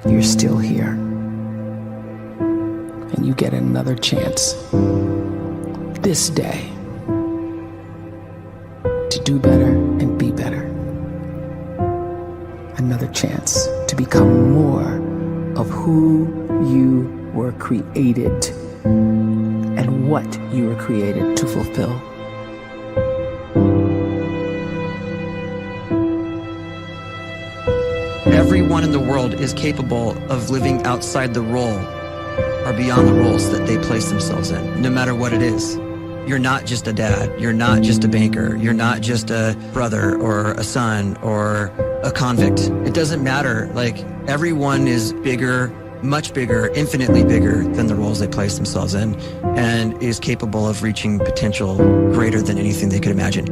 you're still here. And you get another chance this day to do better and be better. Another chance to become more of who you were created and what you were created to fulfill. Everyone in the world is capable of living outside the role or beyond the roles that they place themselves in, no matter what it is. You're not just a dad, you're not just a banker, you're not just a brother or a son or a convict. It doesn't matter. Like, everyone is bigger, much bigger, infinitely bigger than the roles they place themselves in, and is capable of reaching potential greater than anything they could imagine.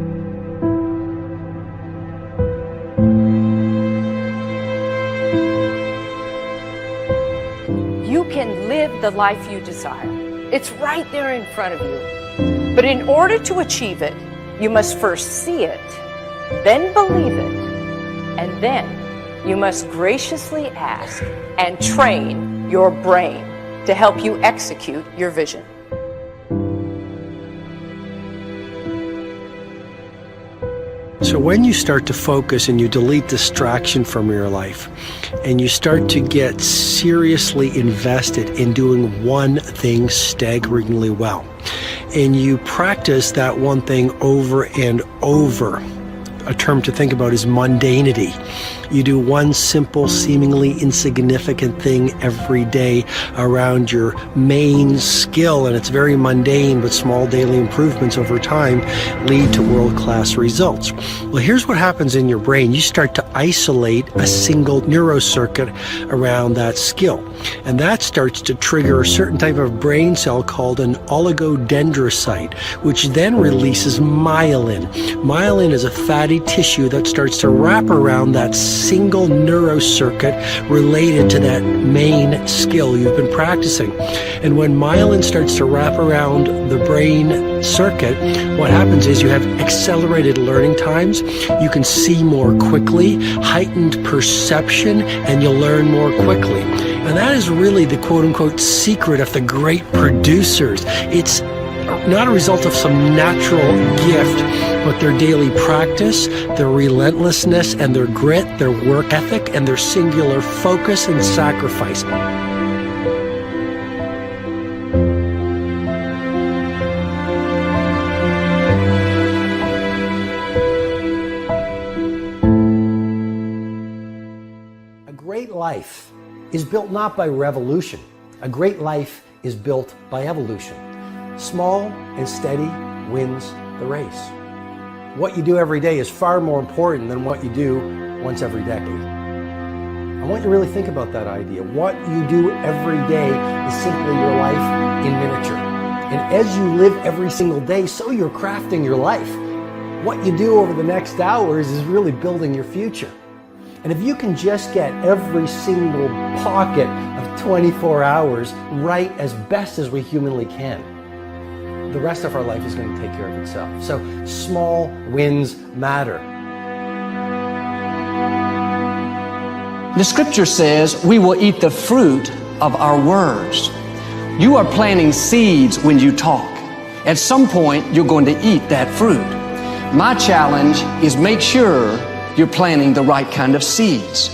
You can live the life you desire. It's right there in front of you. But in order to achieve it, you must first see it, then believe it, and then you must graciously ask and train your brain to help you execute your vision. So when you start to focus and you delete distraction from your life, and you start to get seriously invested in doing one thing staggeringly well, and you practice that one thing over and over, a term to think about is mundanity. You do one simple, seemingly insignificant thing every day around your main skill, and it's very mundane, but small daily improvements over time lead to world-class results. Well, here's what happens in your brain. You start to isolate a single neurocircuit around that skill, and that starts to trigger a certain type of brain cell called an oligodendrocyte, which then releases myelin. Myelin is a fatty tissue that starts to wrap around that single neurocircuit related to that main skill you've been practicing. And when myelin starts to wrap around the brain circuit, what happens is you have accelerated learning times, you can see more quickly, heightened perception, and you'll learn more quickly. And that is really the quote-unquote secret of the great producers. It's not a result of some natural gift, but their daily practice, their relentlessness and their grit, their work ethic, and their singular focus and sacrifice. A great life is built not by revolution. A great life is built by evolution. Small and steady wins the race. What you do every day is far more important than what you do once every decade. I want you to really think about that idea. What you do every day is simply your life in miniature. And as you live every single day, so you're crafting your life. What you do over the next hours is really building your future. And if you can just get every single pocket of 24 hours right as best as we humanly can, the rest of our life is going to take care of itself. So small wins matter. The scripture says we will eat the fruit of our words. You are planting seeds when you talk. At some point, you're going to eat that fruit. My challenge is make sure you're planting the right kind of seeds.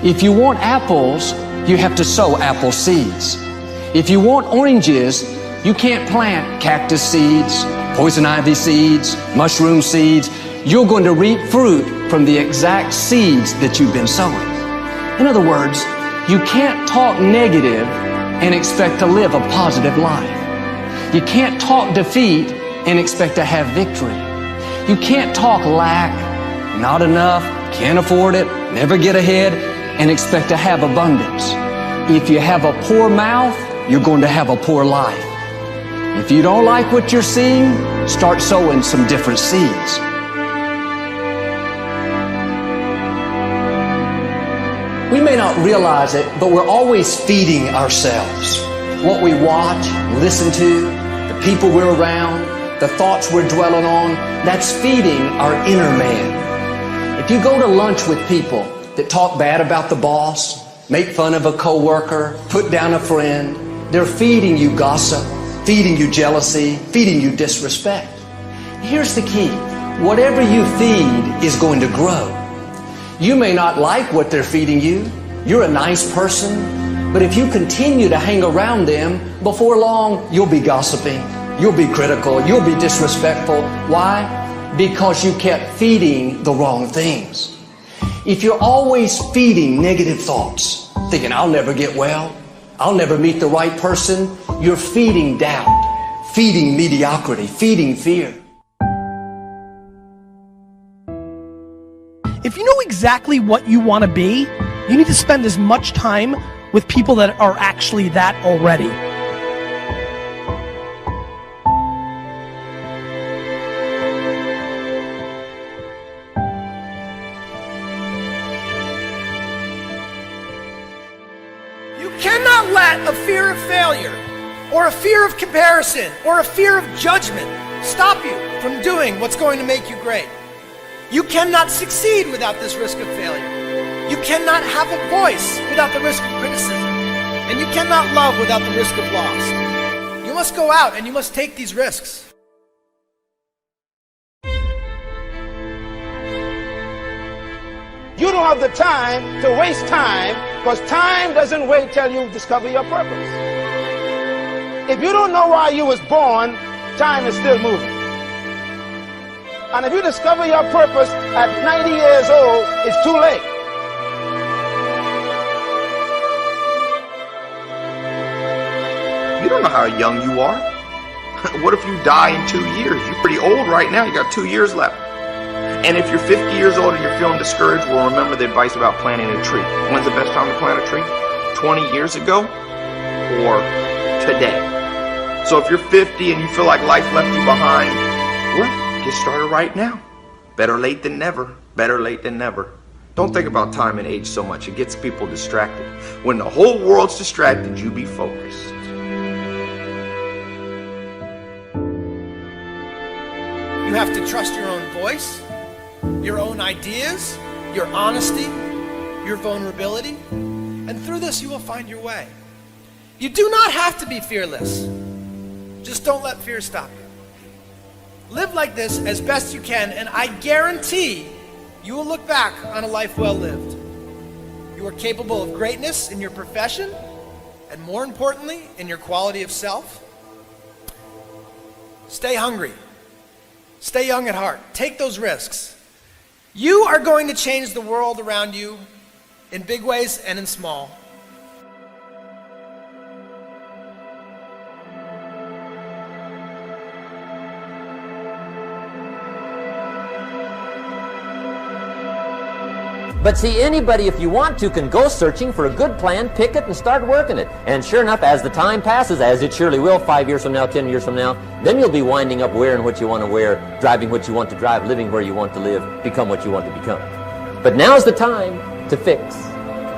If you want apples, you have to sow apple seeds. If you want oranges, you can't plant cactus seeds, poison ivy seeds, mushroom seeds. You're going to reap fruit from the exact seeds that you've been sowing. In other words, you can't talk negative and expect to live a positive life. You can't talk defeat and expect to have victory. You can't talk lack, not enough, can't afford it, never get ahead, and expect to have abundance. If you have a poor mouth, you're going to have a poor life. If you don't like what you're seeing, start sowing some different seeds. We may not realize it, but we're always feeding ourselves. What we watch, listen to, the people we're around, the thoughts we're dwelling on, that's feeding our inner man. If you go to lunch with people that talk bad about the boss, make fun of a coworker, put down a friend. They're feeding you gossip, feeding you jealousy, feeding you disrespect. Here's the key. Whatever you feed is going to grow. You may not like what they're feeding you. You're a nice person. But if you continue to hang around them, before long, you'll be gossiping. You'll be critical. You'll be disrespectful. Why? Because you kept feeding the wrong things. If you're always feeding negative thoughts, thinking, I'll never get well, I'll never meet the right person, you're feeding doubt, feeding mediocrity, feeding fear. If you know exactly what you want to be, you need to spend as much time with people that are actually that already. You cannot let a fear of failure, or a fear of comparison, or a fear of judgment stop you from doing what's going to make you great. You cannot succeed without this risk of failure. You cannot have a voice without the risk of criticism. And you cannot love without the risk of loss. You must go out and you must take these risks. You don't have the time to waste time, because time doesn't wait till you discover your purpose. If you don't know why you was born, time is still moving. And if you discover your purpose at 90 years old, it's too late. You don't know how young you are. What if you die in 2 years? You're pretty old right now. You got 2 years left. And if you're 50 years old and you're feeling discouraged, well, remember the advice about planting a tree. When's the best time to plant a tree? 20 years ago or today? So if you're 50 and you feel like life left you behind, well, get started right now. Better late than never. Better late than never. Don't think about time and age so much. It gets people distracted. When the whole world's distracted, you be focused. You have to trust your own voice, your own ideas, your honesty, your vulnerability, and through this you will find your way. You do not have to be fearless. Just don't let fear stop you. Live like this as best you can, and I guarantee you will look back on a life well lived. You are capable of greatness in your profession, and more importantly, in your quality of self. Stay hungry. Stay young at heart. Take those risks. You are going to change the world around you in big ways and in small. But see, anybody, if you want to, can go searching for a good plan, pick it, and start working it. And sure enough, as the time passes, as it surely will 5 years from now, 10 years from now, then you'll be winding up wearing what you want to wear, driving what you want to drive, living where you want to live, become what you want to become. But now's the time to fix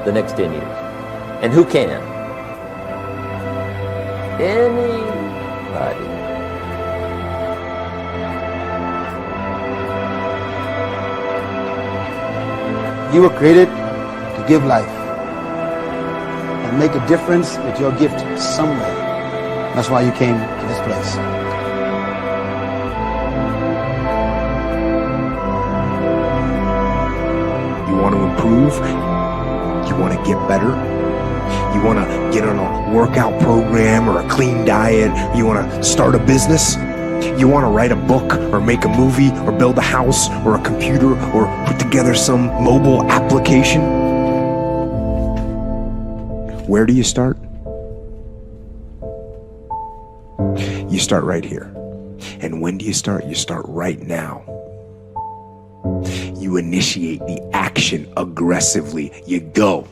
the next 10 years. And who can? Anybody. You were created to give life and make a difference with your gift somewhere. That's why you came to this place. You want to improve? You want to get better? You want to get on a workout program or a clean diet? You want to start a business? You want to write a book or make a movie or build a house or a computer or put together some mobile application? Where do you start? You start right here. And when do you start? You start right now. You initiate the action aggressively. You go.